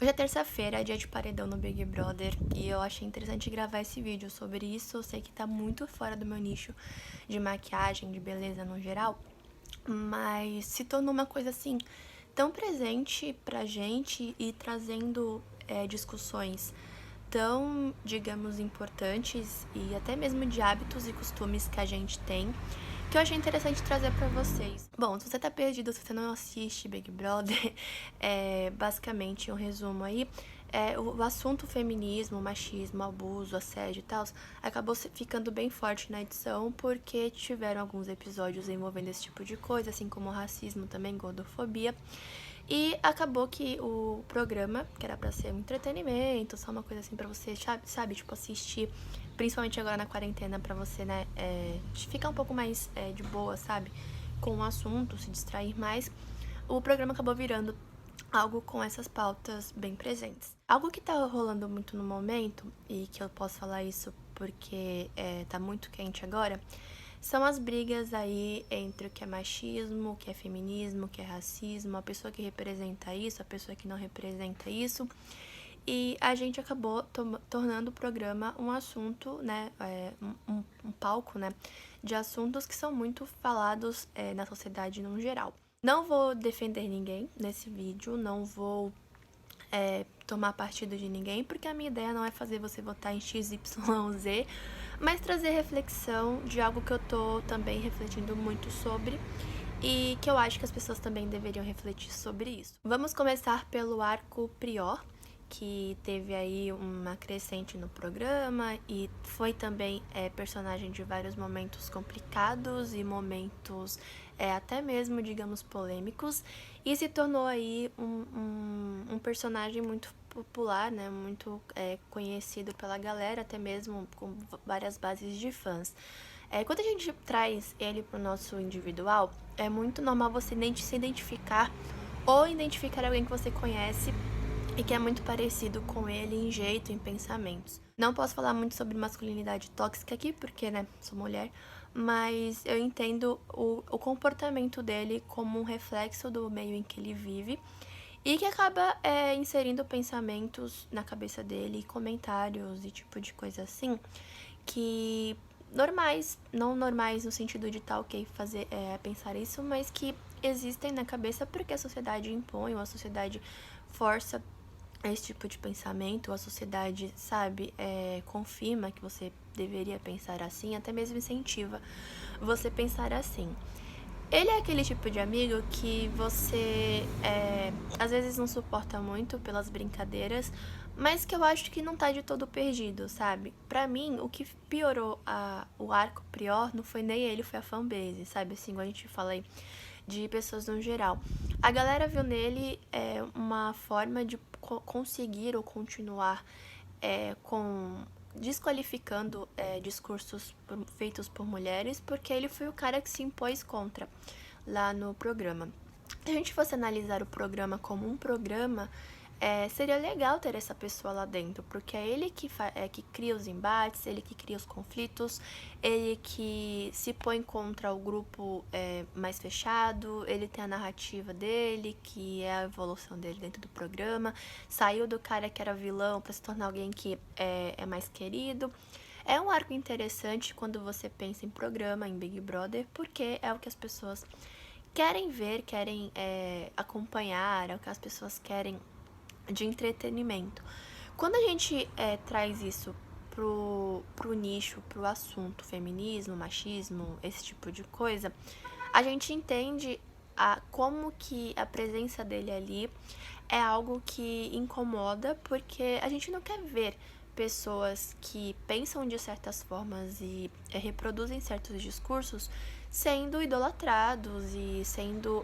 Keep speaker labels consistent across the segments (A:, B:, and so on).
A: Hoje é terça-feira, é dia de paredão no Big Brother, e eu achei interessante gravar esse vídeo sobre isso. Eu sei que tá muito fora do meu nicho de maquiagem, de beleza no geral, mas se tornou uma coisa assim tão presente pra gente e trazendo discussões tão, digamos, importantes e até mesmo de hábitos e costumes que a gente tem, que eu achei interessante trazer pra vocês. Bom, se você tá perdido, se você não assiste Big Brother, basicamente um resumo aí, o assunto feminismo, machismo, abuso, assédio e tal, acabou ficando bem forte na edição porque tiveram alguns episódios envolvendo esse tipo de coisa, assim como racismo também, gordofobia. E acabou que o programa, que era pra ser um entretenimento, só uma coisa assim pra você, sabe, tipo, assistir, principalmente agora na quarentena, pra você, né, ficar um pouco mais de boa, sabe, com o assunto, se distrair mais, o programa acabou virando algo com essas pautas bem presentes. Algo que tá rolando muito no momento, e que eu posso falar isso porque tá muito quente agora, são as brigas aí entre o que é machismo, o que é feminismo, o que é racismo, a pessoa que representa isso, a pessoa que não representa isso. E a gente acabou tornando o programa um assunto, né, um palco, né, de assuntos que são muito falados na sociedade no geral. Não vou defender ninguém nesse vídeo, não vou tomar partido de ninguém, porque a minha ideia não é fazer você votar em XYZ, mas trazer reflexão de algo que eu tô também refletindo muito sobre e que eu acho que as pessoas também deveriam refletir sobre isso. Vamos começar pelo arco Prior, que teve aí uma crescente no programa e foi também personagem de vários momentos complicados e momentos até mesmo, digamos, polêmicos, e se tornou aí um personagem muito popular, né, muito conhecido pela galera, até mesmo com várias bases de fãs. Quando a gente traz ele pro nosso individual, é muito normal você se identificar ou identificar alguém que você conhece e que é muito parecido com ele em jeito, em pensamentos. Não posso falar muito sobre masculinidade tóxica aqui, porque, né, sou mulher, mas eu entendo o comportamento dele como um reflexo do meio em que ele vive e que acaba inserindo pensamentos na cabeça dele, comentários e tipo de coisa assim, que normais, não normais no sentido de tá ok fazer, pensar isso, mas que existem na cabeça porque a sociedade impõe, ou a sociedade força esse tipo de pensamento, a sociedade, sabe, confirma que você deveria pensar assim, até mesmo incentiva você pensar assim. Ele é aquele tipo de amigo que você às vezes não suporta muito pelas brincadeiras, mas que eu acho que não tá de todo perdido, sabe? Pra mim, o que piorou o arco Prior não foi nem ele, foi a fanbase, sabe? Assim, igual a gente fala aí de pessoas no geral. A galera viu nele uma forma de conseguir ou continuar com desqualificando discursos feitos por mulheres, porque ele foi o cara que se impôs contra lá no programa. Se a gente fosse analisar o programa como um programa, seria legal ter essa pessoa lá dentro, porque é ele que cria os embates, ele que cria os conflitos, ele que se põe contra o grupo mais fechado, ele tem a narrativa dele, que é a evolução dele dentro do programa, saiu do cara que era vilão para se tornar alguém que é mais querido. É um arco interessante quando você pensa em programa, em Big Brother, porque é o que as pessoas querem ver, querem acompanhar, é o que as pessoas querem de entretenimento. Quando a gente traz isso pro nicho, pro assunto feminismo, machismo, esse tipo de coisa, a gente entende como que a presença dele ali é algo que incomoda, porque a gente não quer ver pessoas que pensam de certas formas e reproduzem certos discursos sendo idolatrados e sendo,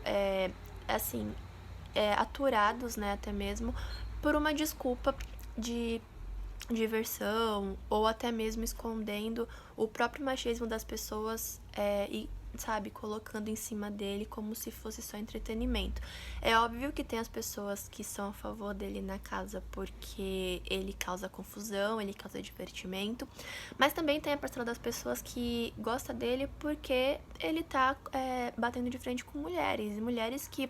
A: assim, aturados, né, até mesmo, por uma desculpa de diversão ou até mesmo escondendo o próprio machismo das pessoas e, sabe, colocando em cima dele como se fosse só entretenimento. É óbvio que tem as pessoas que são a favor dele na casa porque ele causa confusão, ele causa divertimento, mas também tem a parcela das pessoas que gosta dele porque ele tá batendo de frente com mulheres, e mulheres que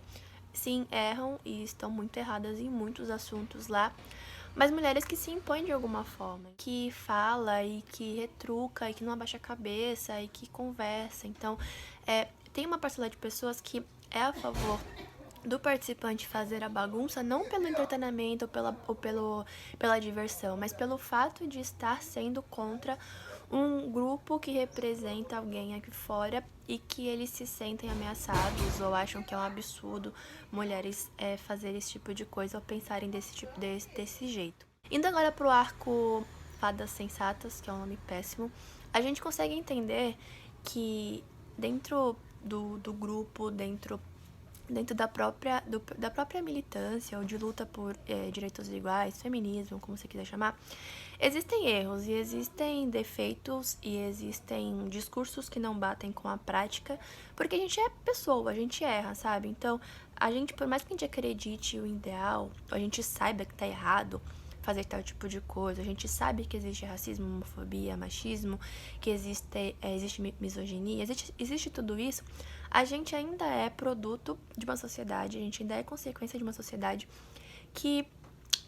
A: sim, erram e estão muito erradas em muitos assuntos lá, mas mulheres que se impõem de alguma forma, que fala e que retruca e que não abaixa a cabeça e que conversa. Então, tem uma parcela de pessoas que é a favor do participante fazer a bagunça não pelo entretenimento pela diversão, mas pelo fato de estar sendo contra um grupo que representa alguém aqui fora e que eles se sentem ameaçados ou acham que é um absurdo mulheres fazerem esse tipo de coisa ou pensarem desse jeito. Indo agora pro arco Fadas Sensatas, que é um nome péssimo, a gente consegue entender que dentro do grupo, dentro da própria militância ou de luta por direitos iguais, feminismo, como você quiser chamar, existem erros e existem defeitos e existem discursos que não batem com a prática, porque a gente é pessoa, a gente erra, sabe? Então, a gente, por mais que a gente acredite o ideal, a gente saiba que tá errado fazer tal tipo de coisa, a gente sabe que existe racismo, homofobia, machismo, que existe misoginia, existe tudo isso, a gente ainda é produto de uma sociedade, a gente ainda é consequência de uma sociedade que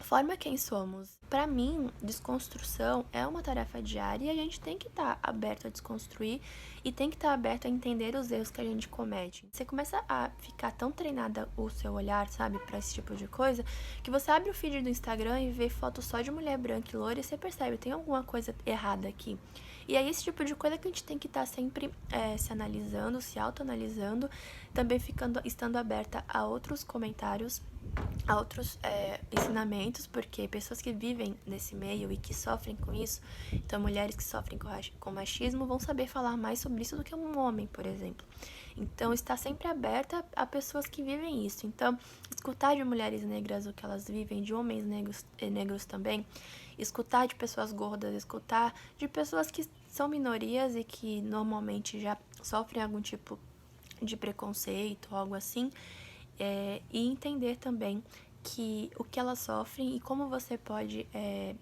A: forma quem somos. Para mim, desconstrução é uma tarefa diária e a gente tem que estar aberto a desconstruir e tem que estar aberto a entender os erros que a gente comete. Você começa a ficar tão treinada o seu olhar, sabe, para esse tipo de coisa, que você abre o feed do Instagram e vê fotos só de mulher branca e loira e você percebe, tem alguma coisa errada aqui. E é esse tipo de coisa que a gente tem que estar sempre se analisando, se autoanalisando, também estando aberta a outros comentários, a outros ensinamentos, porque pessoas que vivem nesse meio e que sofrem com isso, então mulheres que sofrem com machismo vão saber falar mais sobre isso do que um homem, por exemplo. Então, está sempre aberta a pessoas que vivem isso. Então, escutar de mulheres negras o que elas vivem, de homens negros também, escutar de pessoas gordas, escutar de pessoas que são minorias e que normalmente já sofrem algum tipo de preconceito ou algo assim, e entender também que o que elas sofrem e como você pode,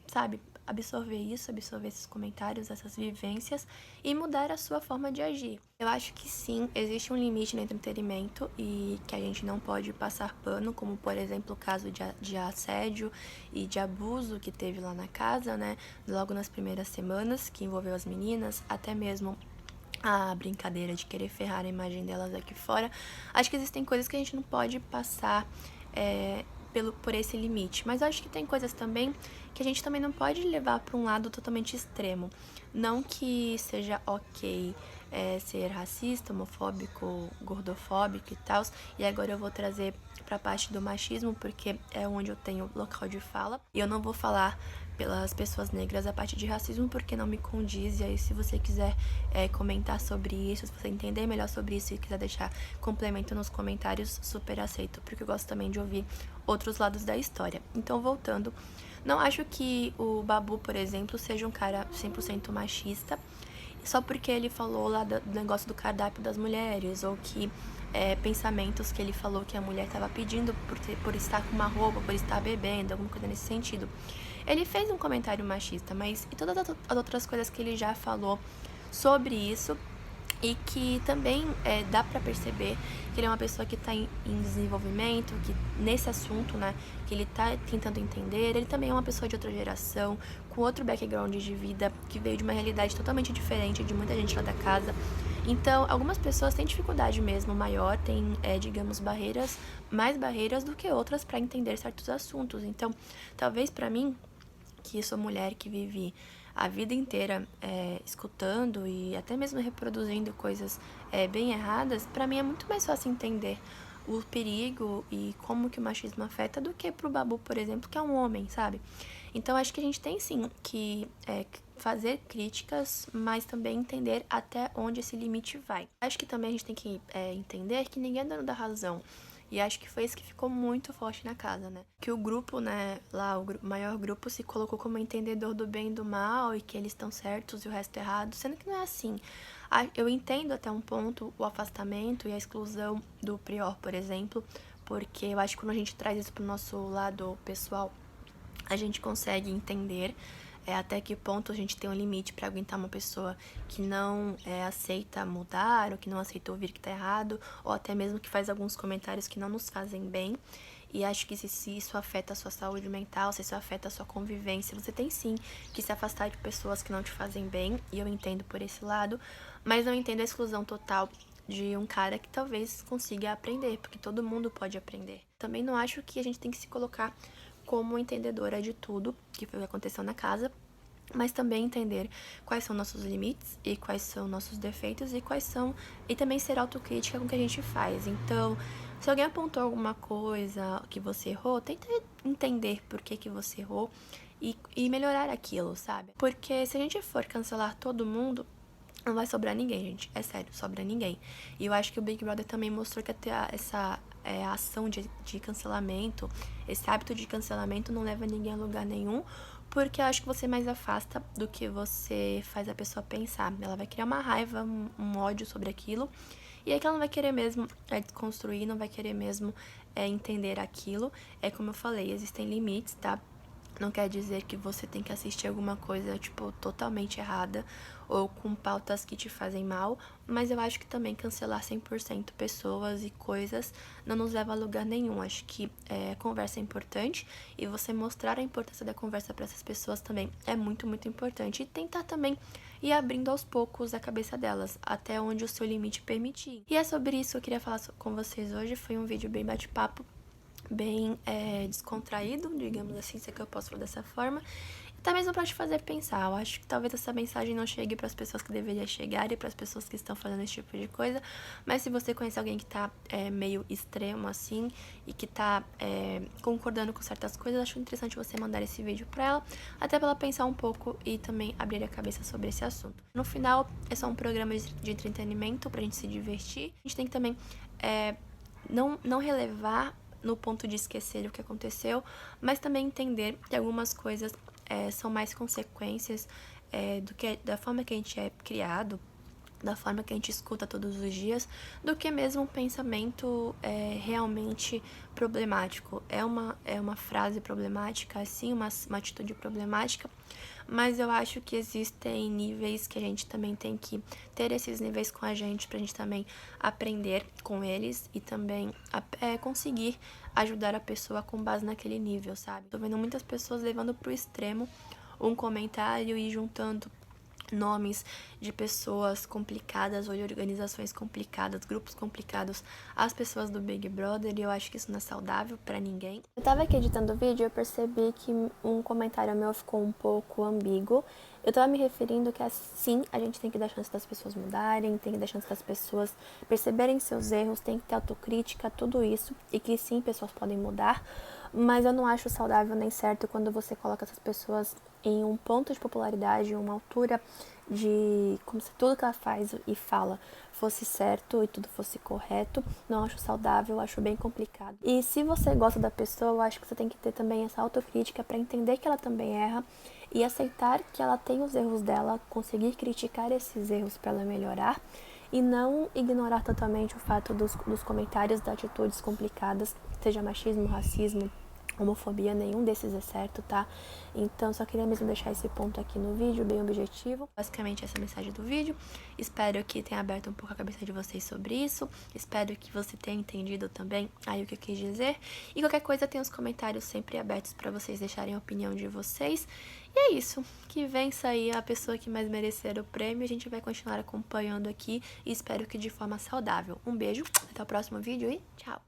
A: sabe, absorver isso, absorver esses comentários, essas vivências e mudar a sua forma de agir. Eu acho que sim, existe um limite no entretenimento e que a gente não pode passar pano, como por exemplo o caso de assédio e de abuso que teve lá na casa, né, logo nas primeiras semanas, que envolveu as meninas, até mesmo a brincadeira de querer ferrar a imagem delas aqui fora. Acho que existem coisas que a gente não pode passar por esse limite. Mas acho que tem coisas também que a gente também não pode levar para um lado totalmente extremo. Não que seja ok ser racista, homofóbico, gordofóbico e tal. E agora eu vou trazer para a parte do machismo, porque é onde eu tenho local de fala. E eu não vou falar pelas pessoas negras a parte de racismo, porque não me condiz. E aí, se você quiser comentar sobre isso, se você entender melhor sobre isso e quiser deixar complemento nos comentários, super aceito, porque eu gosto também de ouvir outros lados da história. Então, voltando, não acho que o Babu, por exemplo, seja um cara 100% machista, só porque ele falou lá do negócio do cardápio das mulheres, ou que pensamentos que ele falou que a mulher estava pedindo por estar com uma roupa, por estar bebendo, alguma coisa nesse sentido. Ele fez um comentário machista, mas e todas as outras coisas que ele já falou sobre isso e que também dá pra perceber que ele é uma pessoa que tá em desenvolvimento, que nesse assunto, né, que ele tá tentando entender. Ele também é uma pessoa de outra geração, com outro background de vida, que veio de uma realidade totalmente diferente de muita gente lá da casa. Então, algumas pessoas têm dificuldade mesmo maior, têm, digamos, mais barreiras do que outras para entender certos assuntos. Então, talvez para mim, que sou mulher que vive a vida inteira escutando e até mesmo reproduzindo coisas bem erradas, para mim é muito mais fácil entender o perigo e como que o machismo afeta do que pro Babu, por exemplo, que é um homem, sabe? Então acho que a gente tem sim que fazer críticas, mas também entender até onde esse limite vai. Acho que também a gente tem que entender que ninguém é dono da razão. E acho que foi isso que ficou muito forte na casa, né? Que o grupo, né, lá, o maior grupo se colocou como entendedor do bem e do mal e que eles estão certos e o resto errado, sendo que não é assim. Eu entendo até um ponto o afastamento e a exclusão do Prior, por exemplo, porque eu acho que quando a gente traz isso pro nosso lado pessoal, a gente consegue entender até que ponto a gente tem um limite para aguentar uma pessoa que não aceita mudar, ou que não aceita ouvir que tá errado, ou até mesmo que faz alguns comentários que não nos fazem bem. E acho que se isso afeta a sua saúde mental, se isso afeta a sua convivência, você tem sim que se afastar de pessoas que não te fazem bem, e eu entendo por esse lado, mas não entendo a exclusão total de um cara que talvez consiga aprender, porque todo mundo pode aprender. Também não acho que a gente tem que se colocar como entendedora de tudo que foi o que aconteceu na casa, mas também entender quais são nossos limites e quais são nossos defeitos e também ser autocrítica com o que a gente faz. Então, se alguém apontou alguma coisa que você errou, tenta entender por que você errou e melhorar aquilo, sabe? Porque se a gente for cancelar todo mundo, não vai sobrar ninguém, gente. É sério, sobra ninguém. E eu acho que o Big Brother também mostrou que até essa ação de cancelamento, esse hábito de cancelamento não leva ninguém a lugar nenhum, porque eu acho que você mais afasta do que você faz a pessoa pensar. Ela vai criar uma raiva, um ódio sobre aquilo, e aí que ela não vai querer mesmo desconstruir, não vai querer mesmo entender aquilo. É como eu falei, existem limites, tá? Não quer dizer que você tem que assistir alguma coisa, tipo, totalmente errada ou com pautas que te fazem mal, mas eu acho que também cancelar 100% pessoas e coisas não nos leva a lugar nenhum. Acho que conversa é importante e você mostrar a importância da conversa para essas pessoas também é muito, muito importante. E tentar também ir abrindo aos poucos a cabeça delas, até onde o seu limite permitir. E é sobre isso que eu queria falar com vocês hoje. Foi um vídeo bem bate-papo, bem descontraído, digamos assim, se é que eu posso falar dessa forma, e até mesmo para te fazer pensar. Eu acho que talvez essa mensagem não chegue para as pessoas que deveria chegar e para as pessoas que estão fazendo esse tipo de coisa, mas se você conhece alguém que tá meio extremo assim e que tá concordando com certas coisas, acho interessante você mandar esse vídeo para ela, até para ela pensar um pouco e também abrir a cabeça sobre esse assunto. No final, é só um programa de entretenimento pra gente se divertir. A gente tem que também não relevar no ponto de esquecer o que aconteceu, mas também entender que algumas coisas são mais consequências da forma que a gente é criado, da forma que a gente escuta todos os dias, do que mesmo um pensamento realmente problemático. É uma frase problemática, assim, uma atitude problemática, mas eu acho que existem níveis que a gente também tem que ter esses níveis com a gente, pra gente também aprender com eles e também conseguir ajudar a pessoa com base naquele nível, sabe? Tô vendo muitas pessoas levando pro extremo um comentário e juntando nomes de pessoas complicadas ou de organizações complicadas, grupos complicados, as pessoas do Big Brother, e eu acho que isso não é saudável pra ninguém. Eu tava aqui editando o vídeo e eu percebi que um comentário meu ficou um pouco ambíguo. Eu tava me referindo que assim, a gente tem que dar chance das pessoas mudarem, tem que dar chance das pessoas perceberem seus erros, tem que ter autocrítica, tudo isso, e que sim, pessoas podem mudar, mas eu não acho saudável nem certo quando você coloca essas pessoas em um ponto de popularidade, uma altura de como se tudo que ela faz e fala fosse certo e tudo fosse correto. Não acho saudável, acho bem complicado. E se você gosta da pessoa, eu acho que você tem que ter também essa autocrítica para entender que ela também erra e aceitar que ela tem os erros dela, conseguir criticar esses erros para ela melhorar e não ignorar totalmente o fato dos comentários, das atitudes complicadas, seja machismo, racismo, homofobia, nenhum desses é certo, tá? Então, só queria mesmo deixar esse ponto aqui no vídeo, bem objetivo. Basicamente, essa é a mensagem do vídeo. Espero que tenha aberto um pouco a cabeça de vocês sobre isso. Espero que você tenha entendido também aí o que eu quis dizer. E qualquer coisa, tem os comentários sempre abertos para vocês deixarem a opinião de vocês. E é isso. Que vença aí a pessoa que mais merecer o prêmio. A gente vai continuar acompanhando aqui e espero que de forma saudável. Um beijo, até o próximo vídeo e tchau!